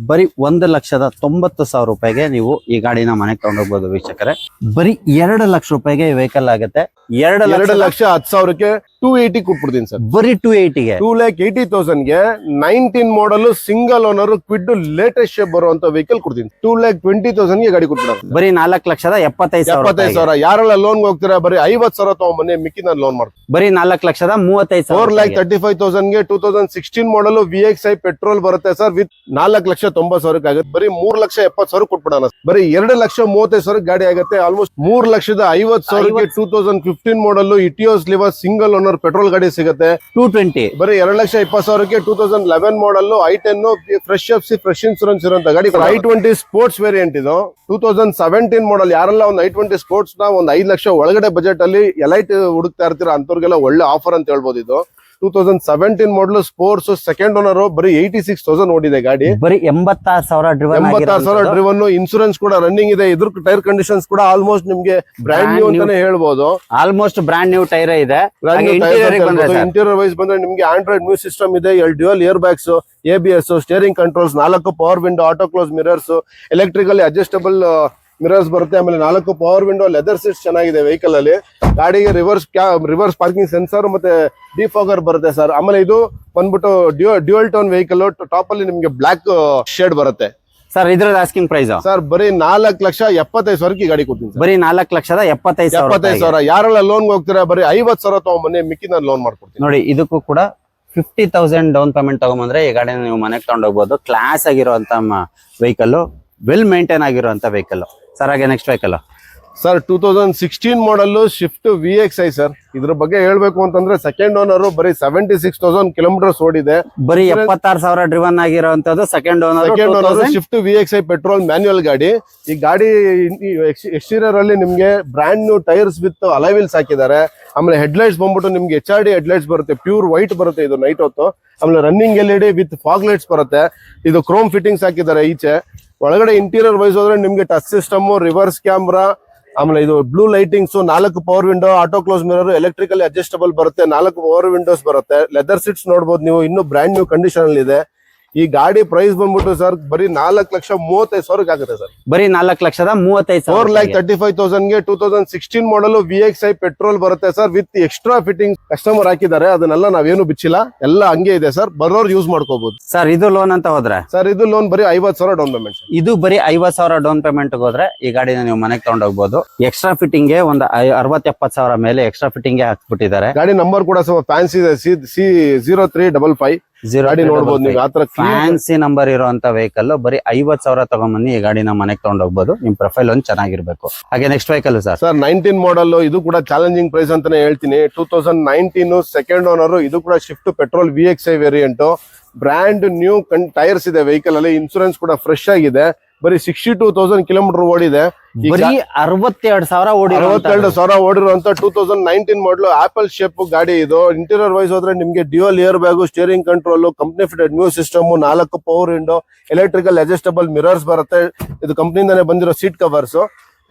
ಬರೀ 1,90,000 ರೂಪಾಯಿಗೆ ನೀವು ಈ ಗಾಡಿನ ಮನೆಗೆ ತಗೊಂಡೋಗ್ಬೋದು ವೀಕ್ಷಕರೇ. ಬರೀ 2 ಲಕ್ಷ ರೂಪಾಯಿಗೆ ವೆಹಿಕಲ್ ಆಗುತ್ತೆ. 2,10,000ಕ್ಕೆ 280 ಕೊಟ್ಬಿಡ್ತೀನಿ ಸರ್. ಬರೀ 280ಗೆ 2,80,000ಗೆ 19 ಮಾಡಲ್ single owner Kwid latest shape ಬರುವಂತ ವೆಹಿಕಲ್ ಕೊಡ್ತೀನಿ. 2,20,000ಗೆ ಗಾಡಿ ಕೊಟ್ಬಿಡೋದು. ಬರೀ 4,75,000. ಯಾರೆಲ್ಲ ಲೋನ್ ಹೋಗ್ತೀರಾ ಬರೀ 50,000 ತಗೊಂಡ್ಬನ್ನಿ, ಮಿಕ್ಕಿ ನಾನು ಲೋನ್ ಮಾಡ್ತೀನಿ. ಬರೀ 4,35,000. 4,35,000ಗೆ 2016 ಮಾಡಲ್ VXI ಪೆಟ್ರೋಲ್ ಬರುತ್ತೆ ಸರ್. ವಿತ್ 4,90,000 ಆಗುತ್ತೆ. ಬರೀ 3,70,000 ಕೊಟ್ಬಿಡೋಣ. ಬರೀ 2,35,000 ಗಾಡಿ ಆಗುತ್ತೆ. ಆಲ್ಮೋಸ್ಟ್ 3,50,000ಗೆ 2015 model Etios Liva single owner petrol ಗಾಡಿ ಸಿಗುತ್ತೆ. 220. ಬರೀ 2,20,000ಗೆ 2011 model i10 fresh FC fresh insurance ಇರುವಂತ ಗಾಡಿ. i20 ಸ್ಪೋರ್ಟ್ಸ್ ವೇರಿಯಂಟ್ ಇದು 2017 ಮಾಡಲ್. ಯಾರೆಲ್ಲ ಒಂದು i20 ಸ್ಪೋರ್ಟ್ಸ್ ನ ಒಂದು 5 ಲಕ್ಷ ಒಳಗಡೆ ಬಜೆಟ್ ಅಲ್ಲಿ ಎಲೈಟ್ ಹುಡುಕ್ತಾ ಇರ್ತೀರಾ ಅಂತವ್ರಿಗೆಲ್ಲ ಒಳ್ಳೆ ಆಫರ್ ಅಂತ ಹೇಳ್ಬೋದು ಇದು. 2017 ಮಾಡಲ್ ಸ್ಪೋರ್ಟ್ಸ್ ಸೆಕೆಂಡ್ ಓನರ್. ಬರೀ 86,000 ಓಡಿದೆ ಗಾಡಿ. ಬರೀ 86,000 ಡ್ರಿವನ್. ಇನ್ಸೂರೆನ್ಸ್ ಕೂಡ ರನ್ನಿಂಗ್ ಇದೆ. ಇದ್ರ ಟೈರ್ ಕಂಡೀಷನ್ಸ್ ಕೂಡ ಆಲ್ಮೋಸ್ಟ್ ನಿಮ್ಗೆ ಬ್ರ್ಯಾಂಡ್ ನ್ಯೂ ಅಂತಾನೆ ಹೇಳ್ಬೋದು. ಆಲ್ಮೋಸ್ಟ್ ಬ್ರ್ಯಾಂಡ್ ನ್ಯೂ ಟೈರ್ ಇದೆ. ಇಂಟೀರಿಯರ್ ವೈಸ್ ಬಂದ್ರೆ ನಿಮ್ಗೆ ಆಂಡ್ರಾಯ್ಡ್ ಮ್ಯೂಸಿಕ್ ಸಿಸ್ಟಮ್ ಇದೆ, dual year bags, ABS, steering controls, 4 power window, auto close mirrors, electrical adjustable mirrors ಬರುತ್ತೆ. ಆಮೇಲೆ 4 ಪವರ್ ವಿಂಡೋ, ಲೆದರ್ ಸೀಟ್ಸ್ ಚೆನ್ನಾಗಿದೆ ವೆಹಿಕಲ್ ಅಲ್ಲಿ. ಗಾಡಿಗೆ ರಿವರ್ಸ್ ಪಾರ್ಕಿಂಗ್ ಸೆನ್ಸರ್ ಮತ್ತೆ ಡಿಫಾಗರ್ ಬರುತ್ತೆ ಸರ್. ಆಮೇಲೆ ಇದು ಬಂದ್ಬಿಟ್ಟು ಡ್ಯೂಯಲ್ ಟೋನ್ ವೆಹಿಕಲ್. ಟಾಪ್ ಅಲ್ಲಿ ನಿಮ್ಗೆ ಬ್ಲಾಕ್ ಶೇಡ್ ಬರುತ್ತೆ ಸರ್. ಇದ್ರ ಆಸ್ಕಿಂಗ್ ಪ್ರೈಸ್ ಸರ್ ಬರೀ 4,75,000ಗೆ ಗಾಡಿ ಕೊಡ್ತೀನಿ. ಬರೀ 4,75,000. ಯಾರೆಲ್ಲ ಲೋನ್ ಹೋಗ್ತೀರಾ ಬರೀ 50,000 ತಗೊಂಡ್ಬನ್ನಿ, ಮಿಕ್ಕಿ ನಾನು ಲೋನ್ ಮಾಡ್ಕೊಡ್ತೀನಿ. ನೋಡಿ, ಇದಕ್ಕೂ ಕೂಡ 50,000 ಡೌನ್ ಪೇಮೆಂಟ್ ತಗೊಂಡ್ಬಂದ್ರೆ ಈ ಗಾಡಿನ ನೀವು ಮನೆಗೆ ತಗೊಂಡೋಗ್ಬೋದು. ಕ್ಲಾಸ್ ಆಗಿರುವಂತ ವೆಹಿಕಲ್, ವೆಲ್ ಮೇಂಟೈನ್ ಆಗಿರುವಂತ ವೆಹಿಕಲ್ ಸರ್. ಹಾಗೆ ನೆಕ್ಸ್ಟ್ ವೆಹಿಕಲ್ ಸರ್ 2016 ಮಾಡಲ್ ಶಿಫ್ಟ್ VXI ಸರ್. ಇದ್ರ ಬಗ್ಗೆ ಹೇಳ್ಬೇಕು ಅಂತಂದ್ರೆ ಸೆಕೆಂಡ್ ಓನರ್. ಬರೀ 76,000 ಕಿಲೋಮೀಟರ್ಸ್ ಓಡಿದೆ. ಬರೀ 76,000 ಡ್ರಿವನ್ ಆಗಿರುವಂತದ್ದು second owner. Shift VXI petrol manual ಗಾಡಿ. ಈ ಗಾಡಿ ಎಕ್ಸ್ಟೀರಿಯರ್ ಅಲ್ಲಿ ನಿಮ್ಗೆ brand new tyres with alloy wheels ಹಾಕಿದ್ದಾರೆ. ಆಮೇಲೆ ಹೆಡ್ಲೈಟ್ಸ್ ಬಂದ್ಬಿಟ್ಟು ನಿಮ್ಗೆ HRD ಹೆಡ್ಲೈಟ್ಸ್ ಬರುತ್ತೆ. ಪ್ಯೂರ್ ವೈಟ್ ಬರುತ್ತೆ ಇದು ನೈಟ್ ಹೊತ್ತು. ಆಮೇಲೆ running LED with fog lights ಬರುತ್ತೆ. ಇದು ಕ್ರೋಮ್ ಫಿಟ್ಟಿಂಗ್ಸ್ ಹಾಕಿದ್ದಾರೆ ಈಚೆ. ಒಳಗಡೆ ಇಂಟೀರಿಯರ್ ವೈಸ್ ಹೋದ್ರೆ ನಿಮ್ಗೆ ಟಚ್ ಸಿಸ್ಟಮ್, ರಿವರ್ಸ್ ಕ್ಯಾಮ್ರಾ, ಆಮೇಲೆ ಇದು blue lightings, 4 power window, auto close mirror, electrical adjustable ಬರುತ್ತೆ, 4 ಪವರ್ ವಿಂಡೋಸ್ ಬರುತ್ತೆ. ಲೆದರ್ ಸೀಟ್ಸ್ ನೋಡಬಹುದು ನೀವು, ಇನ್ನು ಬ್ರ್ಯಾಂಡ್ ನ್ಯೂ ಕಂಡೀಷನ್ ಅಲ್ಲಿ ಇದೆ. ಈ ಗಾಡಿ ಪ್ರೈಸ್ ಬಂದ್ಬಿಟ್ಟು ಸರ್ ಬರೀ 4,35,000 ಆಗುತ್ತೆ ಸರ್. ಬರೀ 4,35,000. 4,35,000ಗೆ 2016 ಮಾಡಲ್ VXI ಪೆಟ್ರೋಲ್ ಬರುತ್ತೆ sir. With extra fitting customer ಹಾಕಿದ್ದಾರೆ. ಅದನ್ನೆಲ್ಲ ನಾವೇನು ಬಿಚ್ಚಿಲ್ಲ, ಎಲ್ಲ ಹಂಗೆ ಇದೆ ಸರ್. ಬರೋರು ಯೂಸ್ ಮಾಡ್ಕೋಬಹುದು ಸರ್. ಇದು ಲೋನ್ ಅಂತ ಹೋದ್ರೆ ಸರ್, ಇದು ಲೋನ್ ಬರೀ 50,000 ಡೌನ್ ಪೇಮೆಂಟ್. ಇದು ಬರೀ 50,000 ಡೌನ್ ಪೇಮೆಂಟ್ ಹೋದ್ರೆ ಈ ಗಾಡಿನ ನೀವು ಮನೆಗೆ ತಗೊಂಡೋಗ್ಬೋದು. ಎಕ್ಸ್ಟ್ರಾ ಫಿಟ್ಟಿಂಗ್ ಗೆ ಒಂದು 60-70,000 ಮೇಲೆ ಎಕ್ಸ್ಟ್ರಾ ಫಿಟ್ಟಿಂಗ್ ಗೆ ಹಾಕ್ಬಿಟ್ಟಿದ್ದಾರೆ. ಗಾಡಿ ನಂಬರ್ ಕೂಡ ಸ್ವಲ್ಪ ಫ್ಯಾನ್ಸಿ ಇದೆ. C0355 ಗಾಡಿ ನೋಡಬಹುದು ನೀವು. ಆತರ ಫ್ಯಾನ್ಸಿ ನಂಬರ್ ಇರುವಂತ ವೆಹಿಕಲ್. ಬರೀ 50,000 ತಗೊಂಡ್ಬನ್ನಿ ಈ ಗಾಡಿನ ಮನೆಗೆ ತಗೊಂಡೋಗ್ಬೋದು. ನಿಮ್ ಪ್ರೊಫೈಲ್ ಒಂದು ಚೆನ್ನಾಗಿರ್ಬೇಕು. ಹಾಗೆ ನೆಕ್ಸ್ಟ್ ವೆಹಿಕಲ್ ಸರ್ 19 ಮಾಡಲ್. ಇದು ಕೂಡ ಚಾಲೆಂಜಿಂಗ್ ಪ್ರೈಸ್ ಅಂತಾನೆ ಹೇಳ್ತೀನಿ. 2019 ಸೆಕೆಂಡ್ ಓನರ್. ಇದು ಕೂಡ shift petrol VXI variant. Brand new tyres ಇದೆ ವೆಹಿಕಲ್ ಅಲ್ಲಿ. ಇನ್ಸೂರೆನ್ಸ್ ಕೂಡ ಫ್ರೆಶ್ ಆಗಿದೆ. ಬರೀ 62,000 ಕಿಲೋಮೀಟರ್ ಓಡಿದೆ. ಬರೀ 62,000 ಓಡಿರುವಂತ 2019 ಮಾಡಲ್ ಆಪಲ್ ಶೇಪ್ ಗಾಡಿ ಇದು. ಇಂಟೀರಿಯರ್ ವೈಸ್ ಹೋದ್ರೆ ನಿಮ್ಗೆ dual air bag, steering control, company fitted new system, 4 power window, electrical adjustable mirrors ಬರುತ್ತೆ. ಇದು ಕಂಪ್ನಿಯಿಂದಾನೆ ಬಂದಿರೋ ಸೀಟ್ ಕವರ್ಸ್.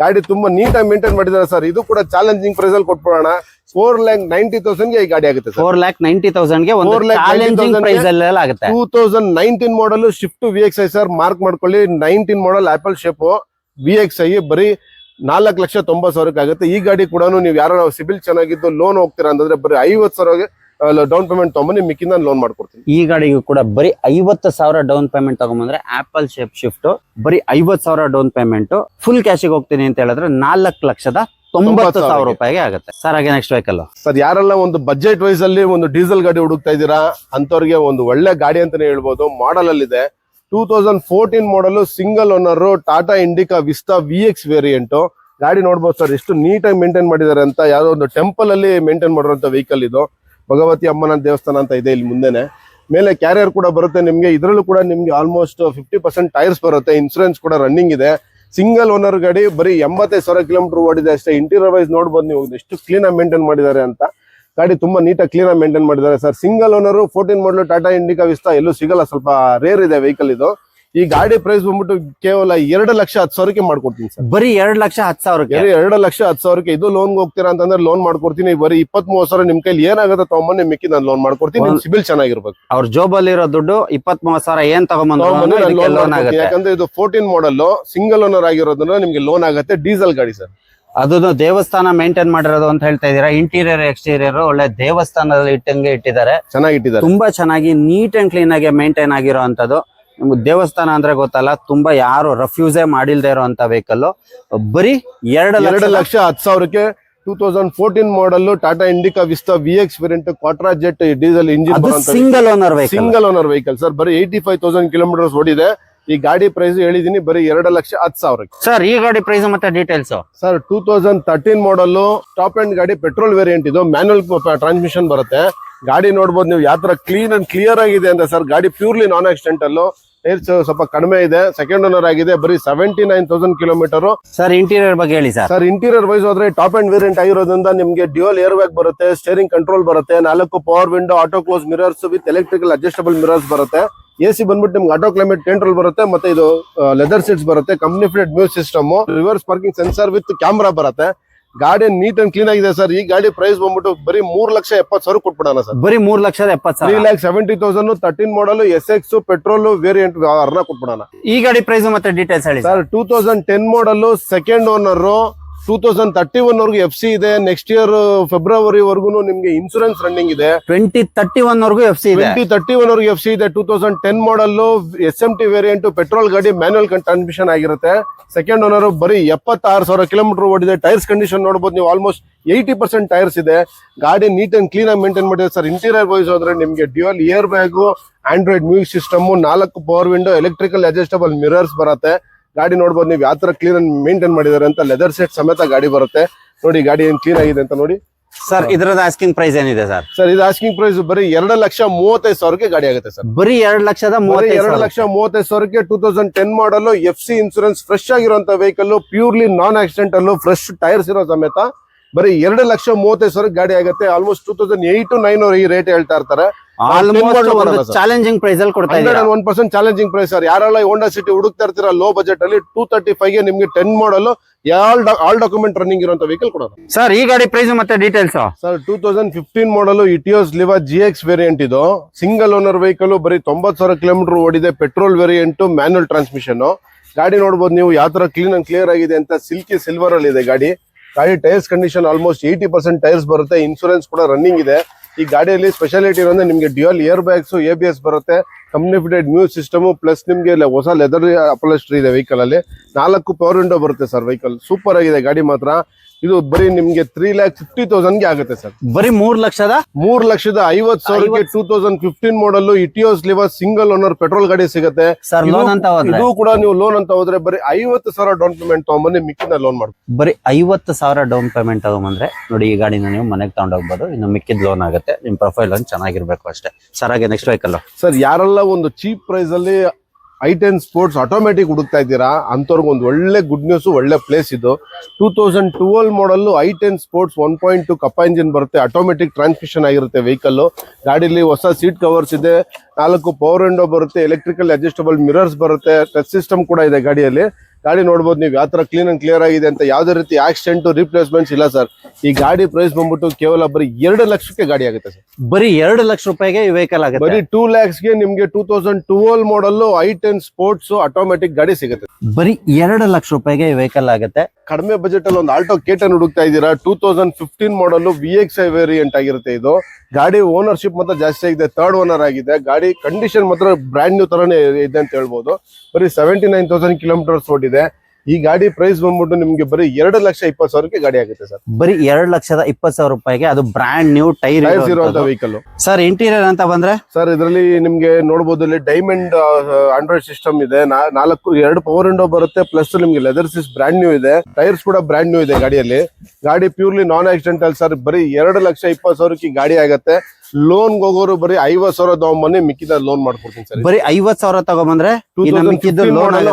ಗಾಡಿ ತುಂಬಾ ನೀಟಾಗಿ ಮೇಂಟೈನ್ ಮಾಡಿದ್ದಾರೆ ಸರ್. ಇದು ಕೂಡ ಚಾಲೆಂಜಿಂಗ್ ಪ್ರೈಸ್ ಅಲ್ಲಿ ಕೊಟ್ಬಿಡೋಣ. 4,90,000ಗೆ ಈ ಗಾಡಿ ಆಗುತ್ತೆ. 4,90,000ಗೆ ಒಂದು ಚಾಲೆಂಜಿಂಗ್ ಪ್ರೈಸ್ ಅಲ್ಲಿ ಆಗುತ್ತೆ. 2019 ಮಾಡಲ್ ಶಿಫ್ಟ್ VXI ಸರ್. ಮಾರ್ಕ್ ಮಾಡ್ಕೊಳ್ಳಿ. 19 ಮಾಡಲ್ ಆಪಲ್ ಶೇಪ್ VXI ಬರೀ 4,90,000 ಆಗುತ್ತೆ. ಈ ಗಾಡಿ ಕೂಡ ನೀವು ಯಾರೋ ಸಿಬಿಲ್ ಚೆನ್ನಾಗಿದ್ದು ಲೋನ್ ಹೋಗ್ತೀರಾ ಅಂತಂದ್ರೆ ಬರೀ 50,000ಗೆ ಡೌನ್ ಪೇಮೆಂಟ್ ತಗೊಂಬನ್ನಿ, ಮಿಕ್ಕಿನ ಲೋನ್ ಮಾಡ್ಕೊಡ್ತೀನಿ. ಈ ಗಾಡಿಗೂ ಕೂಡ ಬರೀ 50,000 ಡೌನ್ ಪೇಮೆಂಟ್ ತಗೊಂಬಂದ್ರೆ ಆಪಲ್ ಶೇಪ್ ಶಿಫ್ಟ್ ಬರೀ 50,000 ಡೌನ್ ಪೇಮೆಂಟ್. ಫುಲ್ ಕ್ಯಾಶಿಗೆ ಹೋಗ್ತೀನಿ ಅಂತ ಹೇಳಿದ್ರೆ 4,90,000 ರೂಪಾಯಿಗೆ ಆಗುತ್ತೆ ಸರ್. ಹಾಗೆ ನೆಕ್ಸ್ಟ್ ವೆಹಿಕಲ್ ಸರ್, ಯಾರೆಲ್ಲ ಒಂದು ಬಜೆಟ್ ವೈಸ್ ಅಲ್ಲಿ ಒಂದು ಡೀಸೆಲ್ ಗಾಡಿ ಹುಡುಕ್ತಾ ಇದ್ದೀರಾ ಅಂತವ್ರಿಗೆ ಒಂದು ಒಳ್ಳೆ ಗಾಡಿ ಅಂತಾನೆ ಹೇಳ್ಬೋದು. ಮಾಡಲ್ ಅಲ್ಲಿ ಇದೆ 2014 ಮಾಡಲ್ single owner Tata Indica Vista VX variant. ಗಾಡಿ ನೋಡ್ಬೋದು ಸರ್ ಎಷ್ಟು ನೀಟಾಗಿ ಮೇಂಟೈನ್ ಮಾಡಿದ್ದಾರೆ ಅಂತ. ಯಾವ್ದೋ ಒಂದು ಟೆಂಪಲ್ ಅಲ್ಲಿ ಮೇಂಟೈನ್ ಮಾಡಿರುವಂತ ವೆಹಿಕಲ್ ಇದು. ಭಗವತಿ ಅಮ್ಮನ ದೇವಸ್ಥಾನ ಅಂತ ಇದೆ ಇಲ್ಲಿ ಮುಂದೆನೆ. ಮೇಲೆ ಕ್ಯಾರಿಯರ್ ಕೂಡ ಬರುತ್ತೆ ನಿಮ್ಗೆ. ಇದರಲ್ಲೂ ಕೂಡ ನಿಮ್ಗೆ ಆಲ್ಮೋಸ್ಟ್ 50% ಟೈರ್ಸ್ ಬರುತ್ತೆ. ಇನ್ಸೂರೆನ್ಸ್ ಕೂಡ ರನ್ನಿಂಗ್ ಇದೆ. ಸಿಂಗಲ್ ಓನರ್ ಗಾಡಿ. ಬರೀ 85,000 ಕಿಲೋಮೀಟರ್ ಓಡಿದೆ ಅಷ್ಟೇ. ಇಂಟೀರಿಯರ್ ವೈಸ್ ನೋಡ್ಬೋದು ನೀವು ಎಷ್ಟು ಕ್ಲೀನ್ ಆಗಿ ಮೇಂಟೈನ್ ಮಾಡಿದ್ದಾರೆ ಅಂತ. ಗಾಡಿ ತುಂಬಾ ನೀಟಾಗಿ ಕ್ಲೀನ್ ಆಗಿ ಮೇಂಟೈನ್ ಮಾಡಿದ್ದಾರೆ ಸರ್. ಸಿಂಗಲ್ ಓನರ್ 14 ಮಾಡಲ್ ಟಾಟಾ ಇಂಡಿಕಾ ವಿಸ್ತಾ ಎಲ್ಲೂ ಸಿಗಲ್ಲ, ಸ್ವಲ್ಪ ರೇರ್ ಇದೆ ವೆಹಿಕಲ್ ಇದು. ಈ ಗಾಡಿ ಪ್ರೈಸ್ ಬಂದ್ಬಿಟ್ಟು ಕೇವಲ 2,10,000ಕ್ಕೆ ಮಾಡ್ಕೊಡ್ತೀನಿ ಸರ್. ಬರೀ 2,10,000ಕ್ಕೆ. 2,10,000ಕ್ಕೆ ಇದು ಲೋನ್ ಹೋಗ್ತೀರಾ ಅಂತಂದ್ರೆ ಲೋನ್ ಮಾಡ್ಕೊಡ್ತೀನಿ. ಬರೀ 23,000 ನಿಮ್ ಕೈಲಿ ಏನಾಗುತ್ತೆ ತಗೊಂಬನ್ನಿ, ಮಿಕ್ಕಿ ನಾನು ಲೋನ್ ಮಾಡ್ಕೊಡ್ತೀನಿ. ನಿಮ್ ಸಿಬಿಲ್ ಚೆನ್ನಾಗಿರ್ಬೇಕು. ಅವ್ರ ಜೋಬಲ್ಲಿರೋ ದುಡ್ಡು 23,000 ಏನ್ ತಗೊಂಬಂದ್ರು ಲೋನ್ ಆಗುತ್ತೆ. ಯಾಕಂದ್ರೆ ಇದು 14 ಮಾಡಲ್ ಸಿಂಗಲ್ ಓನರ್ ಆಗಿರೋದ್ರಿಂದ ನಿಮ್ಗೆ ಲೋನ್ ಆಗುತ್ತೆ. ಡೀಸೆಲ್ ಗಾಡಿ ಸರ್. ಅದು ದೇವಸ್ಥಾನ ಮೇಂಟೈನ್ ಮಾಡಿರೋದು ಅಂತ ಹೇಳ್ತಾ ಇದೀರಾ. ಇಂಟೀರಿಯರ್ ಎಕ್ಸ್ಟೀರಿಯರ್ ಒಳ್ಳೆ ದೇವಸ್ಥಾನದಲ್ಲಿ ಇಟ್ಟಂಗೆ ಇಟ್ಟಿದ್ದಾರೆ. ಚೆನ್ನಾಗಿಟ್ಟಿದ್ದಾರೆ. ತುಂಬಾ ಚೆನ್ನಾಗಿ ನೀಟ್ ಅಂಡ್ ಕ್ಲೀನ್ ಆಗಿ ಮೇಂಟೈನ್ ಆಗಿರೋ ಅಂತದ್ದು. ನಿಮ್ಗೆ ದೇವಸ್ಥಾನ ಅಂದ್ರೆ ಗೊತ್ತಲ್ಲ, ತುಂಬಾ ಯಾರು ರಫ್ಯೂಸೇ ಮಾಡಿಲ್ದೇ ಇರುವಂತ ವೆಹಿಕಲ್. ಬರೀ 2,10,000ಕ್ಕೆ 2014 model Tata Indica Vista VX variant Quadrajet diesel engine single owner vehicle. Single owner vehicle sir. ಬರೀ 85,000 ಕಿಲೋಮೀಟರ್ಸ್ ಓಡಿದೆ. ಈ ಗಾಡಿ ಪ್ರೈಸ್ ಹೇಳಿದೀನಿ ಬರೀ 2,10,000ಕ್ಕೆ. ಸರ್ ಈ ಗಾಡಿ ಪ್ರೈಸ್ ಮತ್ತೆ details sir 2013 model top and ಗಾಡಿ, ಪೆಟ್ರೋಲ್ ವೇರಿಯಂಟ್ ಇದು, ಮ್ಯಾನುವಲ್ ಟ್ರಾನ್ಸ್ಮಿಷನ್ ಬರುತ್ತೆ. ಗಾಡಿ ನೋಡ್ಬೋದು ನೀವು ಯಾವ ತರ ಕ್ಲೀನ್ ಅಂಡ್ ಕ್ಲಿಯರ್ ಆಗಿದೆ ಅಂತ ಸರ್. ಗಾಡಿ ಪ್ಯೂರ್ಲಿ ನಾನ್ ಆಕ್ಸಿಡೆಂಟಲ್. ಟೈರ್ಸ್ ಸ್ವಲ್ಪ ಕಡಿಮೆ ಇದೆ, ಸೆಕೆಂಡ್ ಓನರ್ ಆಗಿದೆ. ಬರೀ 79,000 ಕಿಲೋಮೀಟರ್. ಸರ್ ಇಂಟೀರಿಯರ್ ಬಗ್ಗೆ ಹೇಳಿ ಸರ್. ಸರ್ ಇಂಟೀರಿಯರ್ ವೈಸ್ ಹೋದ್ರೆ ಟಾಪ್ ಅಂಡ್ ವೇರಿಯಂಟ್ ಆಗಿರೋದ್ರಿಂದ ನಿಮ್ಗೆ ಡ್ಯೂಯಲ್ ಏರ್ ಬ್ಯಾಗ್ ಬರುತ್ತೆ, ಸ್ಟೇರಿಂಗ್ ಕಂಟ್ರೋಲ್ ಬರುತ್ತೆ, 4 power window, auto close mirrors with electrical adjustable mirrors ಬರುತ್ತೆ. AC ಬಂದ್ಬಿಟ್ಟು ನಿಮ್ಗೆ ಆಟೋ ಕ್ಲೈಮೇಟ್ ಕಂಟ್ರೋಲ್ ಬರುತ್ತೆ. ಮತ್ತೆ ಇದು ಲೆದರ್ ಸೀಟ್ಸ್ ಬರುತ್ತೆ, company fitted music system, reverse parking sensor with camera ಬರುತ್ತೆ. ಗಾಡಿ ನೀಟ್ ಅಂಡ್ ಕ್ಲೀನ್ ಆಗಿದೆ ಸರ್. ಈ ಗಾಡಿ ಪ್ರೈಸ್ ಬಂದ್ಬಿಟ್ಟು ಬರೀ 3,70,000 ಕೊಟ್ಬಿಡೋಣ ಸರ್. ಬರೀ 3,70,000. 3,70,000 13 ಮಾಡಲ್ SX ಪೆಟ್ರೋಲ್ ವೇರಿಯಂಟ್ ಅರ್ನ ಕೊಟ್ಬಿಡೋಣ. ಈ ಗಾಡಿ ಪ್ರೈಸ್ ಮತ್ತೆ ಡೀಟೇಲ್ಸ್ ಹೇಳಿ ಸರ್. 2010 ಮಾಡಲ್, ಸೆಕೆಂಡ್ ಓನರ್, 2031 ವರೆಗೂ FC ಇದೆ. ನೆಕ್ಸ್ಟ್ ಇಯರ್ ಫೆಬ್ರವರಿ ವರೆಗೂ ನಿಮ್ಗೆ ಇನ್ಸೂರೆನ್ಸ್ ರನ್ನಿಂಗ್ ಇದೆ. 2031 ವರೆಗೂ FC ಇದೆ. 2031 ವರೆಗೂ FC ಇದೆ. 2010 ಮಾಡಲ್ SMT ವೇರಿಯಂಟ್ ಪೆಟ್ರೋಲ್ ಗಾಡಿ, ಮ್ಯಾನುವಲ್ ಟ್ರಾನ್ಸ್ಮಿಷನ್ ಆಗಿರುತ್ತೆ. Second owner. ಬರೀ 76,000 ಕಿಲೋಮೀಟರ್ ಓಡಿದೆ. ಟೈರ್ಸ್ ಕಂಡೀಷನ್ ನೋಡಬಹುದು ನೀವು, ಆಲ್ಮೋಸ್ಟ್ 80% ಟೈರ್ಸ್ ಇದೆ. ಗಾಡಿ ನೀಟ್ ಅಂಡ್ ಕ್ಲೀನ್ ಆಗಿ ಮೇಂಟೈನ್ ಮಾಡಿದೆ ಸರ್. ಇಂಟೀರಿಯರ್ ವೈಸ್ ಹೋದ್ರೆ ನಿಮ್ಗೆ dual air bag, Android music system, 4 power window, electrical adjustable mirrors ಬರುತ್ತೆ. ಗಾಡಿ ನೋಡ್ಬೋದು ನೀವು ಯಾವ ತರ ಕ್ಲೀನ್ ಅಂಡ್ ಮೇಂಟೈನ್ ಮಾಡಿದ್ದಾರೆ ಅಂತ. ಲೆದರ್ ಸೆಟ್ ಸಮೇತ ಗಾಡಿ ಬರುತ್ತೆ. ನೋಡಿ ಗಾಡಿ ಏನ್ ಕ್ಲೀನ್ ಆಗಿದೆ ಅಂತ ನೋಡಿ ಸರ್. ಇದ್ರದ ಆಸ್ಕಿಂಗ್ ಪ್ರೈಸ್ ಏನಿದೆ ಸರ್? ಸರ್ ಇದು ಆಸ್ಕಿಂಗ್ ಪ್ರೈಸ್ ಬರೀ 2,35,000ಕ್ಕೆ ಗಾಡಿ ಆಗುತ್ತೆ ಸರ್. ಬರೀ 2,35,000ಕ್ಕೆ 2010 ಮಾಡಲ್, FC ಇನ್ಸೂರೆನ್ಸ್, ಫ್ರೆಶ್ ಆಗಿರುವಂತ vehicle, purely non accidental, fresh tyres ಇರೋ ಸಮೇತ ಬರೀ 2,35,000 ಗಾಡಿ ಆಗುತ್ತೆ. ಆಲ್ಮೋಸ್ಟ್ 2008-9 ಈ ರೇಟ್ ಹೇಳ್ತಾ ಇರ್ತಾರೆ. ಚಾಲೆಂಜಿಂಗ್ ಪ್ರೈಸ್ ಅಲ್ಲಿ ಕೊಡ್ತಾ ಇದ್ದಾರೆ. 100% ಚಾಲೆಂಜಿಂಗ್ ಪ್ರೈಸ್ ಸರ್. ಯಾರೆಲ್ಲ ಹೋಂಡಾ ಸಿಟಿ ಹುಡುಕ್ತಾ ಇರ್ತೀರಾ ಲೋ ಬಜೆಟ್ ಅಲ್ಲಿ, 235ಗೆ ನಿಮ್ಗೆ 10 ಮಾಡಲ್ ಆಲ್ ಡಾಕ್ಯುಮೆಂಟ್ ರನ್ನಿಂಗ್ ಇರುವಂತ ವೆಹಿಕಲ್ ಕೊಡೋಣ ಸರ್. ಈ ಗಾಡಿ ಪ್ರೈಸ್ ಮತ್ತೆ details sir. 2015 model Etios ಲಿವಾ GX variant ಇದು, ಸಿಂಗಲ್ ಓನರ್ ವೆಹಿಕಲ್, ಬರೀ 90,000 ಕಿಲೋಮೀಟರ್ ಓಡಿದೆ. Petrol variant, manual transmission. ಗಾಡಿ ನೋಡಬಹುದು ನೀವು ಯಾವ ತರ ಕ್ಲೀನ್ ಅಂಡ್ ಕ್ಲಿಯರ್ ಆಗಿದೆ ಅಂತ. ಸಿಲ್ಕಿ ಸಿಲ್ವರ್ ಅಲ್ಲಿ ಇದೆ ಗಾಡಿ. ಟೈರ್ಸ್ ಕಂಡೀಷನ್ ಆಲ್ಮೋಸ್ಟ್ 80% ಟೈರ್ಸ್ ಬರುತ್ತೆ. ಇನ್ಸೂರೆನ್ಸ್ ಕೂಡ ರನ್ನಿಂಗ್ ಇದೆ. ಈ ಗಾಡಿಯಲ್ಲಿ ಸ್ಪೆಷಾಲಿಟಿ ಅಂದ್ರೆ ನಿಮ್ಗೆ ಡ್ಯೂಯಲ್ ಏರ್ ಬ್ಯಾಗ್ಸ್, ABS ಬರುತ್ತೆ, company fitted music system, plus ನಿಮ್ಗೆ ಹೊಸ ಲೆದರ್ ಅಪಲಸ್ಟ್ರಿ ಇದೆ ವೆಹಿಕಲ್ ಅಲ್ಲಿ. 4 ಪವರ್ ವಿಂಡೋ ಬರುತ್ತೆ ಸರ್. ವೆಹಿಕಲ್ ಸೂಪರ್ ಆಗಿದೆ ಗಾಡಿ ಮಾತ್ರ. ಇದು ಬರೀ ನಿಮ್ಗೆ 3,50,000ಗೆ ಆಗುತ್ತೆ ಸರ್. ಬರೀ 3,50,000ಕ್ಕೆ 2015 model Etios Liva single owner petrol ಗಾಡಿ ಸಿಗುತ್ತೆ ಸರ್. ಲೋನ್ ಅಂತ ಹೋದ್ರೆ ಇದು ಕೂಡ ನೀವು ಲೋನ್ ಅಂತ ಹೋದ್ರೆ ಬರೀ 50,000 ಡೌನ್ ಪೇಮೆಂಟ್ ತಗೊಂಬನ್ನಿ, ಮಿಕ್ಕಿನ ಲೋನ್ ಮಾಡಿ. ಬರೀ 50,000 ಡೌನ್ ಪೇಮೆಂಟ್ ತಗೊಂಬಂದ್ರೆ ನೋಡಿ ಈ ಗಾಡಿನ ನೀವು ಮನೆಗೆ ತಗೊಂಡೋಗ್ಬೋದು. ಇನ್ನು ಮಿಕ್ಕಿದ ಲೋನ್ ಆಗುತ್ತೆ. ನಿಮ್ ಪ್ರೊಫೈಲ್ ಒಂದು ಚೆನ್ನಾಗಿರ್ಬೇಕು ಅಷ್ಟೇ ಸರ್. ಹಾಗೆ ನೆಕ್ಸ್ಟ್ ವೆಹಿಕಲ್ ಸರ್. ಯಾರೆಲ್ಲ ಒಂದು ಚೀಪ್ ಪ್ರೈಸ್ ಅಲ್ಲಿ i10 ಸ್ಪೋರ್ಟ್ಸ್ ಆಟೋಮೆಟಿಕ್ ಹುಡುಕ್ತಾ ಇದ್ದೀರಾ ಅಂತವ್ರಿಗೆ ಒಂದು ಒಳ್ಳೆ ಗುಡ್ ನ್ಯೂಸ್, ಒಳ್ಳೆ ಪ್ಲೇಸ್ ಇದು. 2012 ಮಾಡಲ್ i10 ಸ್ಪೋರ್ಟ್ಸ್ 1.2 ಕಪ್ಪ ಇಂಜಿನ್ ಬರುತ್ತೆ. ಆಟೋಮೆಟಿಕ್ ಟ್ರಾನ್ಸ್ಮಿಷನ್ ಆಗಿರುತ್ತೆ ವೆಹಿಕಲ್. ಗಾಡಿಲಿ ಹೊಸ ಸೀಟ್ ಕವರ್ಸ್ ಇದೆ, 4 ಪವರ್ ವಿಂಡೋ ಬರುತ್ತೆ, ಎಲೆಕ್ಟ್ರಿಕಲ್ ಅಡ್ಜಸ್ಟಬಲ್ ಮಿರರ್ಸ್ ಬರುತ್ತೆ, ಟಚ್ ಸಿಸ್ಟಮ್ ಕೂಡ ಇದೆ ಗಾಡಿಯಲ್ಲಿ. ಗಾಡಿ ನೋಡ್ಬೋದು ನೀವು ಯಾವ ತರ ಕ್ಲೀನ್ ಅಂಡ್ ಕ್ಲಿಯರ್ ಆಗಿದೆ ಅಂತ. ಯಾವುದೇ ರೀತಿ ಆಕ್ಸಿಡೆಂಟ್, ರಿಪ್ಲೇಸ್ಮೆಂಟ್ಸ್ ಇಲ್ಲ ಸರ್. ಈ ಗಾಡಿ ಪ್ರೈಸ್ ಬಂದ್ಬಿಟ್ಟು ಕೇವಲ ಬರೀ 2 ಲಕ್ಷಕ್ಕೆ ಗಾಡಿ ಆಗುತ್ತೆ ಸರ್. ಬರೀ 2 ಲಕ್ಷ ರೂಪಾಯಿಗೆ ಈ ವೆಹಿಕಲ್ ಆಗುತ್ತೆ. ಬರೀ 2 lakhsಗೆ ನಿಮ್ಗೆ 2012 ಮಾಡಲ್ i10 ಸ್ಪೋರ್ಟ್ಸ್ ಆಟೋಮೆಟಿಕ್ ಗಾಡಿ ಸಿಗುತ್ತೆ. ಬರೀ 2 ಲಕ್ಷ ರೂಪಾಯಿಗೆ ಈ ವೆಹಿಕಲ್ ಆಗುತ್ತೆ. ಕಡಿಮೆ ಬಜೆಟ್ ಅಲ್ಲಿ ಒಂದು ಆಲ್ಟೋ ಕೇಟನ್ ಹುಡುಕ್ತಾ ಇದ್ದೀರಾ, 2015 ಮಾಡಲ್ VXi ವೇರಿಯಂಟ್ ಆಗಿರುತ್ತೆ ಇದು. ಗಾಡಿ ಓನರ್ಶಿಪ್ ಮಾತ್ರ ಜಾಸ್ತಿ ಆಗಿದೆ, 3rd ಓನರ್ ಆಗಿದೆ. ಗಾಡಿ ಕಂಡೀಷನ್ ಮಾತ್ರ ಬ್ರ್ಯಾಂಡ್ ನ್ಯೂ ತರನೇ ಇದೆ ಅಂತ ಹೇಳ್ಬೋದು. ಬರೀ 79,000 ಕಿಲೋಮೀಟರ್ಸ್ ಓಡಿದೆ. ಈ ಗಾಡಿ ಪ್ರೈಸ್ ಬಂದ್ಬಿಟ್ಟು ನಿಮ್ಗೆ ಬರೀ 2,20,000ಕ್ಕೆ ಗಾಡಿ ಆಗುತ್ತೆ ಸರ್. ಬರೀ 2,20,000 ರೂಪಾಯಿಗೆ, ಅದು ಬ್ರಾಂಡ್ ನ್ಯೂ ಟೈರ್ ಇರುವಂತ ವೆಹಿಕಲ್ ಸರ್. ಇಂಟೀರಿಯರ್ ಅಂತ ಬಂದ್ರೆ ಸರ್ ಇದರಲ್ಲಿ ನಿಮ್ಗೆ ನೋಡಬಹುದು, ಇಲ್ಲಿ ಡೈಮಂಡ್ ಆಂಡ್ರಾಯ್ಡ್ ಸಿಸ್ಟಮ್ ಇದೆ, 2 ಪವರ್ ವಿಂಡೋ ಬರುತ್ತೆ, ಪ್ಲಸ್ ನಿಮ್ಗೆ ಲೆದರ್ ಸೀಟ್ಸ್ ಬ್ರಾಂಡ್ ನ್ಯೂ ಇದೆ, ಟೈರ್ಸ್ ಕೂಡ ಬ್ರಾಂಡ್ ನ್ಯೂ ಇದೆ ಗಾಡಿಯಲ್ಲಿ. ಗಾಡಿ ಪ್ಯೂರ್ಲಿ ನಾನ್ ಆಕ್ಸಿಡೆಂಟಲ್ ಸರ್. ಬರೀ 2,20,000ಕ್ಕೆ ಗಾಡಿ ಆಗುತ್ತೆ. ಲೋನ್ ಹೋಗೋರು ಬರೀ 50,000 ತಗೊಂಬನ್ನಿ, ಮಿಕ್ಕಿದ ಲೋನ್ ಮಾಡ್ಕೊಡ್ತೀನಿ ಸರ್. ಬರೀ 50,000 ತಗೊಂಬಂದ್ರೆ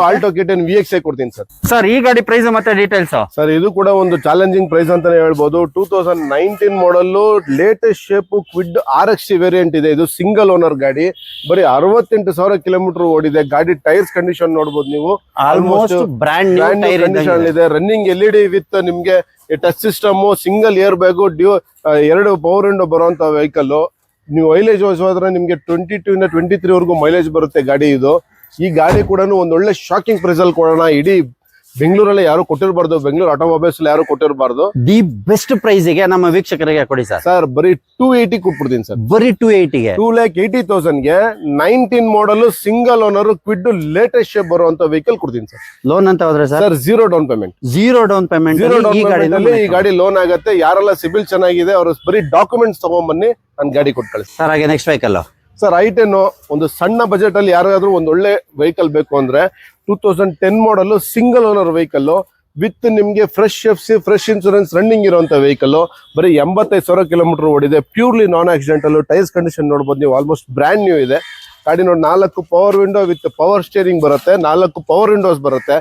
ಆಲ್ಟೋ ಕೆ10 VX ಕೊಡ್ತೀನಿ ಸರ್. ಸರ್ ಈ ಗಾಡಿ ಪ್ರೈಸ್ ಮತ್ತೆ ಡೀಟೇಲ್ಸ್ ಸರ್ ಇದು ಕೂಡ ಒಂದು ಚಾಲೆಂಜಿಂಗ್ ಪ್ರೈಸ್ ಅಂತಾನೆ ಹೇಳ್ಬೋದು. 2019 model, latest shape, Kwid RXC variant ಇದೆ. ಇದು ಸಿಂಗಲ್ ಓನರ್ ಗಾಡಿ, ಬರೀ 68,000 ಕಿಲೋಮೀಟರ್ ಓಡಿದೆ. ಗಾಡಿ ಟೈರ್ಸ್ ಕಂಡೀಷನ್ ನೋಡಬಹುದು ನೀವು, ಆಲ್ಮೋಸ್ಟ್ ಬ್ರ್ಯಾಂಡ್ ನ್ಯೂ ಕಂಡೀಷನ್ ಇದೆ. ರನ್ನಿಂಗ್ LED ವಿತ್ ನಿಮ್ಗೆ touch system, single air bag, 2 power window ಬರುವಂತ ವೆಹಿಕಲ್. ನೀವು ಮೈಲೇಜ್ ಹೋದ್ರೆ ನಿಮ್ಗೆ 22 ಇಂದ 23 ವರೆಗೂ ಮೈಲೇಜ್ ಬರುತ್ತೆ ಗಾಡಿ ಇದು. ಈ ಗಾಡಿ ಕೂಡ ಒಂದ್ ಒಳ್ಳೆ ಶಾಕಿಂಗ್ ಪ್ರೈಸ್ ಅಲ್ಲಿ ಕೊಡೋಣ. ಇಡೀ ಬೆಂಗಳೂರಲ್ಲಿ ಯಾರು ಕೊಟ್ಟಿರಬಾರ್ದು, ಬೆಂಗಳೂರು ಆಟೋಮೊಬೈಲ್ಸ್ ಯಾರು ಕೊಟ್ಟಿರಬಾರ್ದು. ದಿ ಬೆಸ್ಟ್ ಪ್ರೈಸ್ ಗೆ ನಮ್ಮ ವೀಕ್ಷಕರಿಗೆ ಕೊಡಿ ಸರ್. ಸರ್ ಬರೀ 280 ಕೊಟ್ಬಿಡ್ತೀನಿ ಸರ್. ಬರೀ 280 2,80,000 ಗೆ 19 ಮಾಡಲ್ single owner Kwid latest shape ಬರುವಂತ ವೆಹಿಕಲ್ ಕೊಡ್ತೀನಿ ಸರ್. ಲೋನ್ ಅಂತ ಹೋದ್ರೆ ಸರ್ ಝೀರೋ ಡೌನ್ ಪೇಮೆಂಟ್ ಈ ಗಾಡಿ ಲೋನ್ ಆಗುತ್ತೆ. ಯಾರೆಲ್ಲ ಸಿಬಿಲ್ ಚೆನ್ನಾಗಿದೆ ಅವರು ಬರೀ ಡಾಕ್ಯುಮೆಂಟ್ಸ್ ತಗೊಂಡ್ಬನ್ನಿ, ನಾನು ಗಾಡಿ ಕೊಟ್ಟು ಕಳಿಸ್ತೀನಿ ಸರ್. ಹಾಗೆ ನೆಕ್ಸ್ಟ್ ವೆಹಿಕಲ್ ಸರ್ i10 ಒಂದು ಸಣ್ಣ ಬಜೆಟ್ ಅಲ್ಲಿ ಯಾರಾದ್ರೂ ಒಂದು ಒಳ್ಳೆ ವೆಹಿಕಲ್ ಬೇಕು ಅಂದ್ರೆ 2010 model single owner vehicle with ನಿಮ್ಗೆ fresh FC, fresh insurance running ಇರುವಂತ ವೆಹಿಕಲ್. ಬರೀ 85,000 ಕಿಲೋಮೀಟರ್ ಓಡಿದೆ. Purely non accidental. Tyres condition ನೋಡಬಹುದು ನೀವು, ಆಲ್ಮೋಸ್ಟ್ ಬ್ರ್ಯಾಂಡ್ ನ್ಯೂ ಇದೆ ಗಾಡಿ. ನೋಡಿ 4 power window with power steering ಬರುತ್ತೆ, 4 ಪವರ್ ವಿಂಡೋಸ್ ಬರುತ್ತೆ.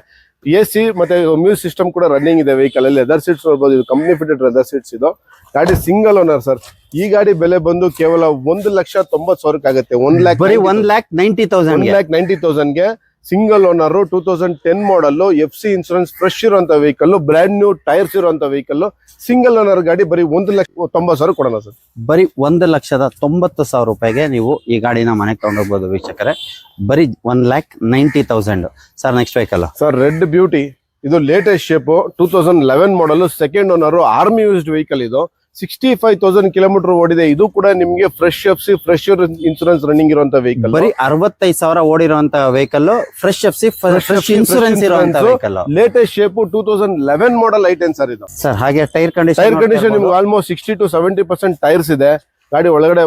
AC ಮತ್ತೆ ಮ್ಯೂಸಿಕ್ ಸಿಸ್ಟಮ್ ಕೂಡ ರನ್ನಿಂಗ್ ಇದೆ ವೆಹಿಕಲ್ ಅಲ್ಲಿ. ಲೆದರ್ ಸೀಟ್ಸ್ ನೋಡಬಹುದು, ಇದು ಕಂಪ್ನಿ ಫಿಟೆಡ್ ಲೆದರ್ ಸೀಟ್ಸ್. ಇದು ಗಾಡಿ ಸಿಂಗಲ್ ಓನರ್ ಸರ್. ಈ ಗಾಡಿ ಬೆಲೆ ಬಂದು ಕೇವಲ 1,90,000 ಆಗುತ್ತೆ. 1,90,000 ಗೆ ಸಿಂಗಲ್ ಓನರ್ 2010 ಮಾಡಲ್ FC ಇನ್ಸೂರೆನ್ಸ್ ಫ್ರೆಶ್ ಇರುವಂತ ವೆಹಿಕಲ್, ಬ್ರ್ಯಾಂಡ್ ನ್ಯೂ ಟೈರ್ಸ್ ಇರುವಂತ ವೆಹಿಕಲ್, ಸಿಂಗಲ್ ಓನರ್ ಗಾಡಿ. ಬರೀ 1,90,000 ಕೊಡೋಣ ಸರ್. ಬರೀ 1,90,000 ರೂಪಾಯಿಗೆ ನೀವು ಈ ಗಾಡಿನ ಮನೆಗೆ ತಗೊಂಡೋಗ್ಬೋದು ವೀಕ್ಷಕರೇ. ಬರೀ 1,90,000 sir. Next vehicle sir red beauty. ಇದು latest shape, 2011 model, second owner, army used vehicle. ಇದು 65,000 ಕಿಲೋಮೀಟರ್ ಓಡಿದೆ. ಇದು ಕೂಡ ನಿಮ್ಗೆ fresh FC, fresh insurance running ಇರುವಂತ ವೆಹಿಕಲ್. ಬರೀ 65,000 ಓಡಿರುವಂತ vehicle, fresh FC, fresh insurance ಇರುವಂತ vehicle. Latest shape, 2011 model i10 sir ಇದು. ಸರ್ ಹಾಗೆ ಟೈರ್ ಕಂಡೀಷನ್ ನಿಮ್ಗೆ ಆಲ್ಮೋಸ್ಟ್ 60 to 70% ಟೈರ್ಸ್ ಇದೆ. ಗಾಡಿ ಒಳಗಡೆ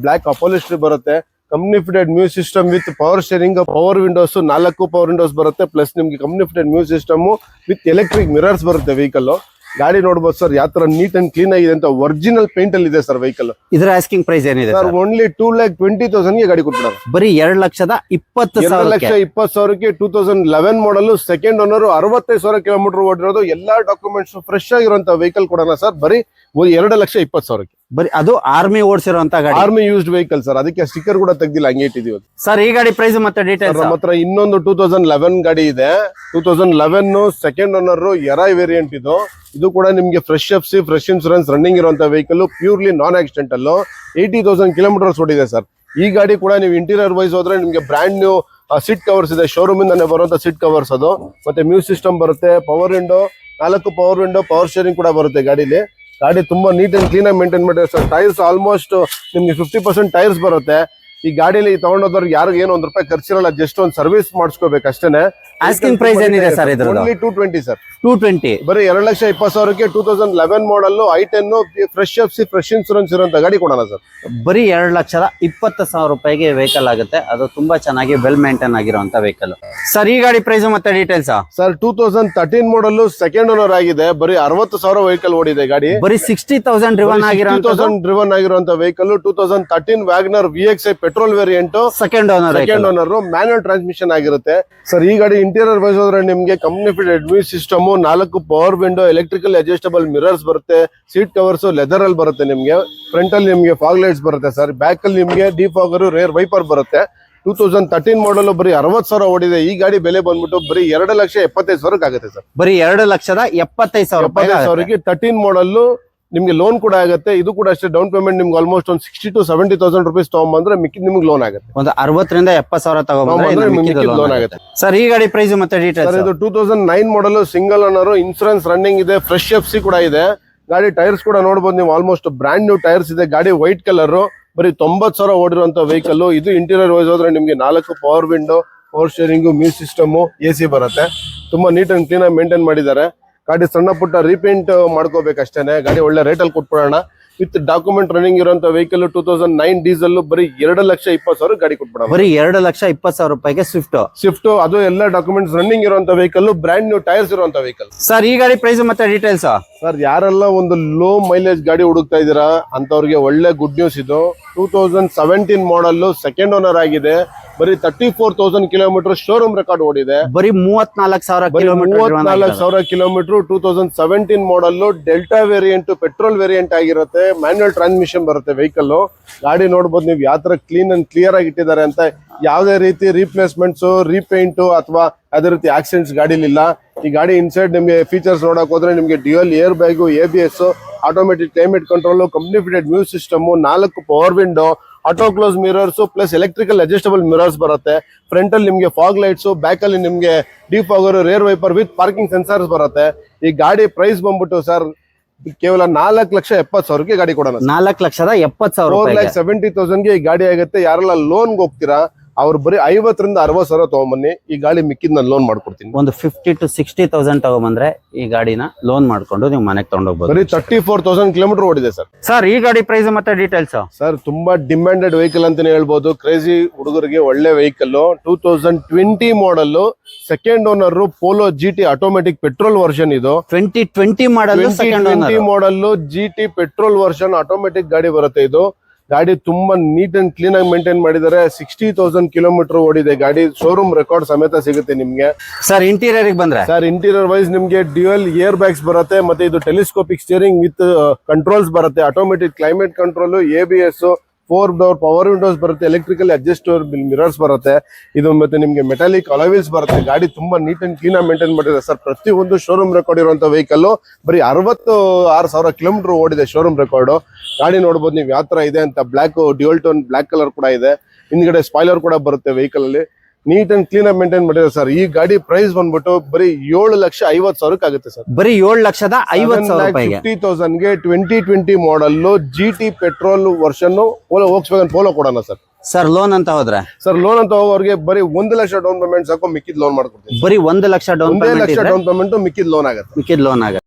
ಬ್ಲಾಕ್ ಅಪಾಲಿಸ್ಟ್ರಿ ಬರುತ್ತೆ. Company fitted music system with power steering, power Windows, 4 power windows ಬರುತ್ತೆ. ಪ್ಲಸ್ ನಿಮ್ಗೆ company fitted music system with electric mirrors ಬರುತ್ತೆ ವೆಹಿಕಲ್. ಗಾಡಿ ನೋಡಬಹುದು ಸರ್ ಯಾವ ತರ ನೀಟ್ ಅಂಡ್ ಕ್ಲೀನ್ ಆಗಿದೆ ಅಂತ. ಒರಿಜಿನಲ್ ಪೇಂಟ್ ಅಲ್ಲಿ ಇದೆ ಸರ್ ವೆಹಿಕಲ್. ಇದರ ಆಸ್ಕಿಂಗ್ ಪ್ರೈಸ್ ಏನಿದೆ ಸರ್? ಓನ್ಲಿ 2,20,000 ಗೆ ಗಾಡಿ ಕೊಟ್ಬಿಡೋಣ. ಬರೀ 2,20,000 ಗೆ 2011 ಮಾಡಲ್, ಸೆಕೆಂಡ್ ಓನರ್, 65,000 ಕಿಲೋಮೀಟರ್ ಓಡಿರೋದು. ಎಲ್ಲಾ ಡಾಕ್ಯುಮೆಂಟ್ಸ್ ಫ್ರೆಶ್ ಆಗಿರುವಂತ ವೆಹಿಕಲ್ ಕೊಡೋಣ ಸರ್. ಬರೀ 2,20,000 ಬರೀ ಅದು ಆರ್ಮಿ ಓಡಿಸಿರುವಂತ ಗಾಡಿ, ಆರ್ಮಿ ಯೂಸ್ಡ್ ವೆಹಿಕಲ್ ಸರ್. ಅದಕ್ಕೆ ಸ್ಟಿಕ್ಕರ್ ಕೂಡ ತೆಗ್ದಿಲ್ಲ, ಹಂಗೆ ಇಟ್ಟಿದೀವಿ ಸರ್. ಈ ಗಾಡಿ ಪ್ರೈಸ್ ಮತ್ತೆ ಡೀಟೇಲ್ಸ್ ನಮ್ಮ ಹತ್ರ ಇನ್ನೊಂದು 2011 ಗಾಡಿ ಇದೆ. 2011 ಸೆಕೆಂಡ್ ಓನರ್, ಎರೈ ವೇರಿಯಂಟ್. ಇದು ಕೂಡ ನಿಮ್ಗೆ fresh FC, fresh insurance running ಇರುವಂತ vehicle, purely non accidental. 80,000 kilometres ಓಡಿದೆ ಸರ್. ಈ ಗಾಡಿ ಕೂಡ ನೀವು ಇಂಟೀರಿಯರ್ ವೈಸ್ ಹೋದ್ರೆ ನಿಮ್ಗೆ ಬ್ರ್ಯಾಂಡ್ ನ್ಯೂ ಸೀಟ್ ಕವರ್ಸ್ ಇದೆ, ಶೋರೂಮ್ ಇಂದಾನೆ ಬರುವಂತ ಸೀಟ್ ಕವರ್ಸ್ ಅದು. ಮತ್ತೆ ಮ್ಯೂಸಿಕ್ ಸಿಸ್ಟಮ್ ಬರುತ್ತೆ, power window, 4 power window, power steering ಕೂಡ ಬರುತ್ತೆ ಗಾಡಿಲಿ. ಗಾಡಿ ತುಂಬಾ ನೀಟ್ ಅಂಡ್ ಕ್ಲೀನ್ ಆಗಿ ಮೇಂಟೈನ್ ಮಾಡಿದೆ ಸರ್. ಟೈರ್ಸ್ ಆಲ್ಮೋಸ್ಟ್ ನಿಮ್ಗೆ 50% ಟೈರ್ಸ್ ಬರುತ್ತೆ. ಈ ಗಾಡಿಲಿ ತಗೊಂಡೋದವ್ರಿಗೆ ಯಾರಿಗೂ ಏನು ₹1 ಖರ್ಚಿರಲ್ಲ, ಜಸ್ಟ್ ಒಂದು ಸರ್ವಿಸ್ ಮಾಡಿಸ್ಕೋಬೇಕು ಅಷ್ಟೇನೆ. ಆಸ್ಕಿಂಗ್ ಪ್ರೈಸ್ ಏನಿದೆ ಸರ್ ಇದ್ರದ್ದು? Only 220 sir. 220 ಬರೀ 2,20,000 ಗೆ 2011 model i10 fresh FC, fresh insurance ಇರುವಂತ ಗಾಡಿ ಕೊಡೋಣ ಸರ್. ಬರೀ 2,20,000 ರೂಪಾಯಿಗೆ ವೆಹಿಕಲ್ ಆಗುತ್ತೆ. ಅದು ತುಂಬಾ ಚೆನ್ನಾಗಿ ವೆಲ್ ಮೇಂಟೈನ್ ಆಗಿರುವಂತ ವೆಹಿಕಲ್ ಸರ್. ಈ ಗಾಡಿ ಪ್ರೈಸ್ ಮತ್ತೆ ಡೀಟೇಲ್ಸ್ ಸರ್? 2013 ಮಾಡಲ್, ಸೆಕೆಂಡ್ ಓನರ್ ಆಗಿದೆ. ಬರೀ 60,000 ವೆಹಿಕಲ್ ಓಡಿದೆ ಗಾಡಿ. ಬರೀ 60,000 ಡ್ರಿವನ್ ಆಗಿರುವಂತ vehicle. 2013 Wagon R VXI petrol variant, second owner, manual transmission ಆಗಿರುತ್ತೆ ಸರ್. ಈ ಗಾಡಿ ಇಂಟೀರಿಯರ್ ವೈಸ್ ಹೋದ್ರೆ ನಿಮ್ಗೆ company fitted music system, 4 power window, electrical adjustable mirrors ಬರುತ್ತೆ. ಸೀಟ್ ಕವರ್ಸ್ ಲೆದರ್ ಅಲ್ಲಿ ಬರುತ್ತೆ. ನಿಮ್ಗೆ ಫ್ರಂಟ್ ಅಲ್ಲಿ ನಿಮ್ಗೆ ಫಾಗ್ ಲೈಟ್ಸ್ ಬರುತ್ತೆ ಸರ್. ಬ್ಯಾಕ್ ಅಲ್ಲಿ ನಿಮ್ಗೆ ಡಿಫಾಗರ್, ರೇರ್ ವೈಪರ್ ಬರುತ್ತೆ. 2013 ಮಾಡಲ್, ಬರೀ 60,000 ಓಡಿದೆ. ಈ ಗಾಡಿ ಬೆಲೆ ಬಂದ್ಬಿಟ್ಟು ಬರೀ 2,75,000 ಆಗುತ್ತೆ ಸರ್. ಬರೀ 2,75,000 ಗೆ 13 ಮಾಡಲ್ ನಿಮ್ಗೆ ಲೋನ್ ಕೂಡ ಆಗುತ್ತೆ. ಇದು ಕೂಡ ಅಷ್ಟೇ. ಡೌನ್ ಪೇಮೆಂಟ್ ನಿಮ್ಗೆ ಆಲ್ಮೋಸ್ಟ್ ಒಂದು 60 to 70,000 rupees ತಗೊಂಡ್ಬಂದ್ರೆ ಮಿಕ್ಕಿ ನಿಮ್ಗೆ ಲೋನ್ ಆಗುತ್ತೆ. ಒಂದು 60,000 ರಿಂದ 70,000 ತಗೊಂಡ್ಬಂದ್ರೆ ಲೋನ್ ಆಗುತ್ತೆ ಸರ್. ಈ ಗಾಡಿ ಪ್ರೈಸ್ ಮತ್ತೆ ಡೀಟೇಲ್ಸ್? ಇದು 2009 ಮಾಡಲ್, ಸಿಂಗಲ್ ಓನರ್, ಇನ್ಸೂರೆನ್ಸ್ ರನ್ನಿಂಗ್ ಇದೆ, ಫ್ರೆಶ್ FC ಕೂಡ ಇದೆ. ಗಾಡಿ ಟೈರ್ಸ್ ಕೂಡ ನೋಡಬಹುದು ನೀವು, ಆಲ್ಮೋಸ್ಟ್ ಬ್ರ್ಯಾಂಡ್ ನ್ಯೂ ಟೈರ್ಸ್ ಇದೆ. ಗಾಡಿ ವೈಟ್ ಕಲರ್, ಬರೀ 90,000 ಓಡಿರುವಂತ ವೆಹಿಕಲ್. ಇದು ಇಂಟೀರಿಯರ್ ವೈಸ್ ಹೋದ್ರೆ ನಿಮ್ಗೆ 4 power window, power steering, music system, AC ಬರುತ್ತೆ. ತುಂಬಾ ನೀಟ್ ಅಂಡ್ ಕ್ಲೀನ್ ಆಗಿ ಮೇಂಟೈನ್ ಮಾಡಿದ್ದಾರೆ. ಗಾಡಿ ಸಣ್ಣ ಪುಟ್ಟ ರೀಪೇಂಟ್ ಮಾಡ್ಕೋಬೇಕಷ್ಟೇನೆ. ಗಾಡಿ ಒಳ್ಳೆ ರೇಟ್ ಅಲ್ಲಿ ಕೊಟ್ಬಿಡೋಣ. ವಿತ್ ಡಾಕ್ಯುಮೆಂಟ್ ರನ್ನಿಂಗ್ ಇರುವಂತ ವೆಹಿಕಲ್, 2009 ಡೀಸೆಲ್, ಬರೀ 2,20,000 ಗಾಡಿ ಕೊಟ್ಬಿಡೋಣ. ಬರೀ 2,20,000 ರೂಪಾಯಿಗೆ ಸ್ವಿಫ್ಟ್. ಅದು ಎಲ್ಲ ಡಾಕ್ಯುಮೆಂಟ್ಸ್ ರನ್ನಿಂಗ್ ಇರುವಂತ ವೆಹಿಕಲ್, ಬ್ರ್ಯಾಂಡ್ ನ್ಯೂ ಟೈರ್ಸ್ ಇರುವಂತ ವೆಹಿಕಲ್ ಸರ್. ಈ ಗಾಡಿ ಪ್ರೈಸ್ ಮತ್ತೆ ಡೀಟೇಲ್ಸ್? ಸರ್ ಯಾರೆಲ್ಲ ಒಂದು ಲೋ ಮೈಲೇಜ್ ಗಾಡಿ ಹುಡುಕ್ತಾ ಇದ್ದೀರಾ ಅಂತವ್ರಿಗೆ ಒಳ್ಳೆ ಗುಡ್ ನ್ಯೂಸ್ ಇದು. 2017 ಮಾಡಲ್, ಸೆಕೆಂಡ್ ಓನರ್ ಆಗಿದೆ. ಬರೀ 34,000 ಕಿಲೋಮೀಟರ್ ಶೋರೂಮ್ ರೆಕಾರ್ಡ್ ಓಡಿದೆ. ಬರೀ 34,000 ಬರೀ ಕಿಲೋಮೀಟರ್ 34,000 ಕಿಲೋಮೀಟರ್. 2017 ಮಾಡಲ್, ಡೆಲ್ಟಾ ವೇರಿಯಂಟ್, ಪೆಟ್ರೋಲ್ ವೇರಿಯಂಟ್ ಆಗಿರುತ್ತೆ. ಮ್ಯಾನ್ಯುಯಲ್ ಟ್ರಾನ್ಸ್ಮಿಷನ್ ಬರುತ್ತೆ ವೆಹಿಕಲ್. ಗಾಡಿ ನೋಡ್ಬೋದು ನೀವು ಯಾವ ತರ ಕ್ಲೀನ್ ಅಂಡ್ ಕ್ಲಿಯರ್ ಆಗಿ ಇಟ್ಟಿದ್ದಾರೆ ಅಂತ. ಯಾವುದೇ ರೀತಿ ರೀಪ್ಲೇಸ್ಮೆಂಟ್ಸ್, ರೀಪೇಂಟ್ ಅಥವಾ ಅದೇ ರೀತಿ ಆಕ್ಸಿಡೆಂಟ್ಸ್ ಗಾಡಿಲಿಲ್ಲ. ಈ ಗಾಡಿ ಇನ್ಸೈಡ್ ನಿಮಗೆ ಫೀಚರ್ಸ್ ನೋಡಕ್ ಹೋದ್ರೆ ನಿಮಗೆ dual air bag, ABS, automatic climate control, company fitted music system, 4 power window, auto close mirrors plus electrical adjustable mirrors ಬರುತ್ತೆ. ಫ್ರಂಟ್ ಅಲ್ಲಿ ನಿಮಗೆ ಫಾಗ್ ಲೈಟ್ಸ್, ಬ್ಯಾಕ್ ಅಲ್ಲಿ ನಿಮಗೆ defogger, rear wiper with parking sensors ಬರುತ್ತೆ. ಈ ಗಾಡಿ ಪ್ರೈಸ್ ಬಂದ್ಬಿಟ್ಟು sir ಕೇವಲ 4,70,000 ಗಾಡಿ ಕೊಡೋಣ. 4,70,000 4,70,000 ಈ ಗಾಡಿ ಆಗುತ್ತೆ. ಯಾರೆಲ್ಲ ಲೋನ್ಗೆ ಹೋಗ್ತೀರಾ ಅವ್ರು ಬರೀ 50,000 ರಿಂದ 60,000 ತಗೊಂಬನ್ನಿ. ಈ ಗಾಡಿ ಮಿಕ್ಕಿದ್ ನಾನು ಲೋನ್ ಮಾಡ್ಕೊಡ್ತೀನಿ. ಒಂದು 50,000 to 60,000 ತಗೊಂಬಂದ್ರೆ ಈ ಗಾಡಿನ ಲೋನ್ ಮಾಡ್ಕೊಂಡು ನೀವು ಮನೆಗೆ ತಗೊಂಡೋಗ್ಬೋದು. ಬರೀ 34,000 ಕಿಲೋಮೀಟರ್ ಓಡಿದೆ ಸರ್. ಸರ್ ಈ ಗಾಡಿ ಪ್ರೈಸ್ ಮತ್ತೆ ಡೀಟೇಲ್ಸ್? ಸರ್ ತುಂಬಾ ಡಿಮ್ಯಾಂಡೆಡ್ ವೆಹಿಕಲ್ ಅಂತಾನೆ ಹೇಳ್ಬೋದು. ಕ್ರೇಜಿ ಹುಡುಗರಿಗೆ ಒಳ್ಳೆ vehicle. 2020 model, second owner, Polo GT automatic petrol version ಇದು. 2020 model, second owner 2020 model GT petrol version automatic ಗಾಡಿ ಬರುತ್ತೆ ಇದು. ಗಾಡಿ ತುಂಬಾ ನೀಟ್ ಅಂಡ್ ಕ್ಲೀನ್ ಆಗಿ ಮೇಂಟೈನ್ ಮಾಡಿದ್ದಾರೆ. 60,000 ಕಿಲೋಮೀಟರ್ ಓಡಿದೆ ಗಾಡಿ. ಶೋರೂಮ್ ರೆಕಾರ್ಡ್ ಸಮೇತ ಸಿಗುತ್ತೆ ನಿಮ್ಗೆ. ಸರ್ ಇಂಟೀರಿಯರ್ ಬಂದ್ರೆ ಸರ್ ಇಂಟೀರಿಯರ್ ವೈಸ್ ನಿಮ್ಗೆ ಡ್ಯೂಯಲ್ ಏರ್ ಬ್ಯಾಗ್ಸ್ ಬರುತ್ತೆ. ಮತ್ತೆ ಇದು ಟೆಲಿಸ್ಕೋಪಿಕ್ ಸ್ಟೀರಿಂಗ್ ವಿತ್ ಕಂಟ್ರೋಲ್ಸ್ ಬರುತ್ತೆ. Automatic climate control, ABS, 4 door power windows ಬರುತ್ತೆ. ಎಲೆಕ್ಟ್ರಿಕಲ್ ಅಡ್ಜಸ್ಟರ್ ಮಿರರ್ಸ್ ಬರುತ್ತೆ. ಇದು ಮತ್ತೆ ನಿಮ್ಗೆ ಮೆಟಾಲಿಕ್ ಅಲಾಯ್ಸ್ ಬರುತ್ತೆ. ಗಾಡಿ ತುಂಬಾ ನೀಟ್ ಅಂಡ್ ಕ್ಲೀನ್ ಆಗಿ ಮೇಂಟೈನ್ ಮಾಡಿದೆ ಸರ್. ಪ್ರತಿಯೊಂದು ಶೋರೂಮ್ ರೆಕಾರ್ಡ್ ಇರುವಂತ ವೆಹಿಕಲ್. ಬರೀ 66,000 ಕಿಲೋಮೀಟರ್ ಓಡಿದೆ ಶೋರೂಮ್ ರೆಕಾರ್ಡ್. ಗಾಡಿ ನೋಡ್ಬೋದು ನೀವು ಯಾವ ತರ ಇದೆ ಅಂತ. Black dual tone black colour ಕೂಡ ಇದೆ. ಹಿಂದ್ಗಡೆ ಸ್ಪಾಯ್ಲರ್ ಕೂಡ ಬರುತ್ತೆ ವೆಹಿಕಲ್ ಅಲ್ಲಿ. ನೀಟ್ ಅಂಡ್ ಕ್ಲೀನ್ ಆಗಿ ಮೇಂಟೈನ್ ಮಾಡಿದೆ ಸರ್. ಈ ಗಾಡಿ ಪ್ರೈಸ್ ಬಂದ್ಬಿಟ್ಟು ಬರೀ 7,50,000 ಆಗುತ್ತೆ ಸರ್. ಬರೀ 7,50,000 50,000ಗೆ 2020 model GT petrol version Volkswagen polo ಕೊಡೋಣ ಸರ್. ಸರ್ ಲೋನ್ ಅಂತ ಹೋದ್ರೆ? ಸರ್ ಲೋನ್ ಅಂತ ಹೋಗೋರಿಗೆ ಬರೀ 1 ಲಕ್ಷ ಡೌನ್ ಪೇಮೆಂಟ್ ಸಾಕು, ಮಿಕ್ಕಿದ್ ಲೋನ್ ಮಾಡ್ಕೊಡ್ತೀನಿ. ಬರೀ 1 lakh down 1 lakh down payment ಮಿಕ್ಕಿದ್ ಲೋನ್ ಆಗುತ್ತೆ. ಮಿಕ್ಕಿದ್ ಲೋನ್ ಆಗುತ್ತೆ.